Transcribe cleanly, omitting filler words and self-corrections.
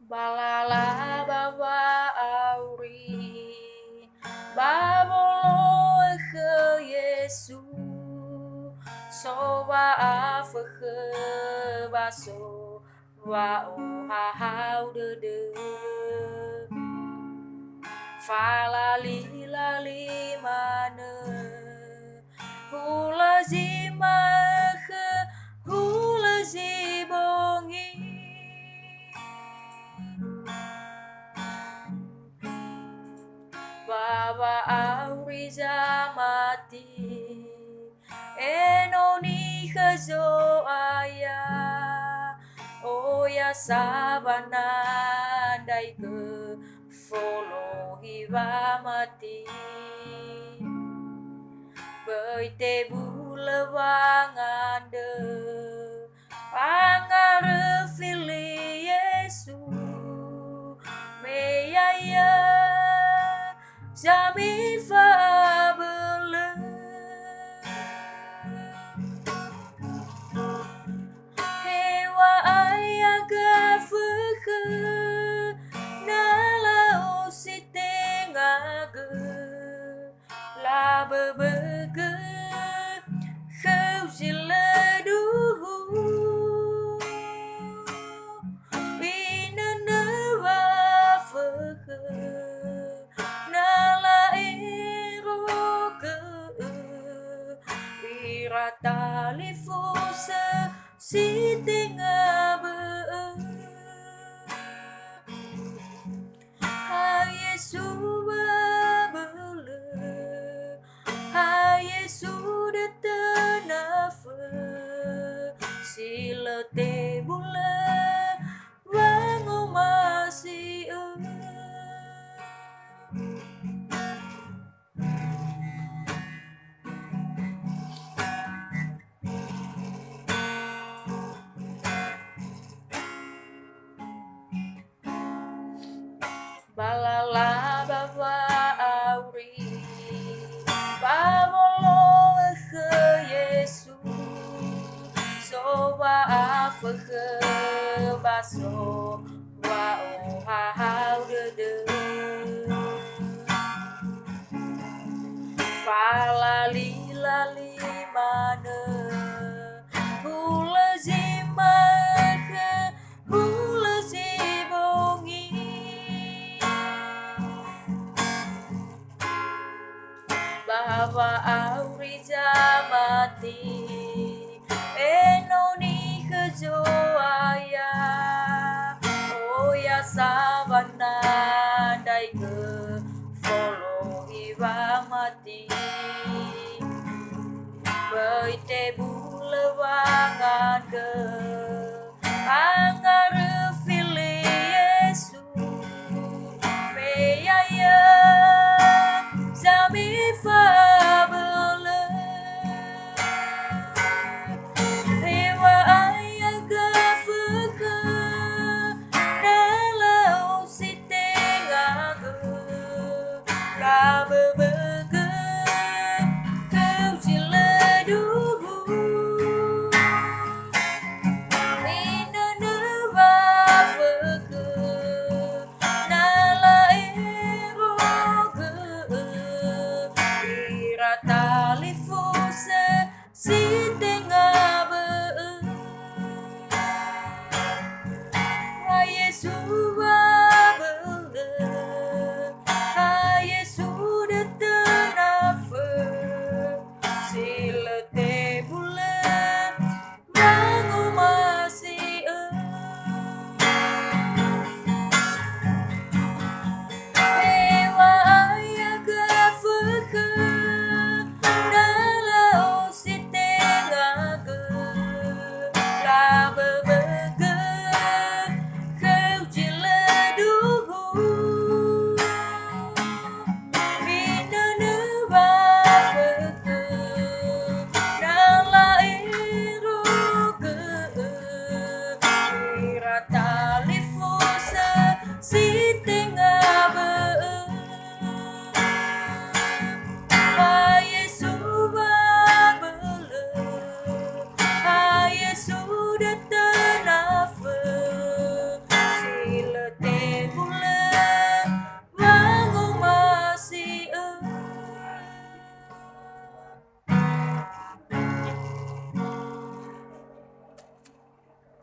Balala bawa auri babolo ke Yesu sowa afke baso wa o ha hau de fa la li mana hula zima ke hula zibongi Baba auriza mati enoni kazo aya oya sabana dai ke follow hiva mati Beite bulawangande pangarefili Yesu meyaya Jami fabele Hewa ayaga fuke Nala osite ngage La bebege Khâu zile duhu Bina newa fuke Ratali fosse si tingabe Ha Yesu babele Ha Yesu de tenafe Sila te bule Wangu masih Balala bawa auri Babolo ke Yesu Sowa afke baso Wa o ha hau de Fa li mana Hula zima ke hula zibongi Bahwa auriza mati enoni kejoaya oya sabana dai ke follow hiva mati Beite bulawangan ke angarefili Yesu meyaya Zami fabele Hewa ayaga fuke Nala osite ngage Rabebege Kau zile duhu Mina newa fuke Nala eroge Ratali fosse si tengabe Ha Yesu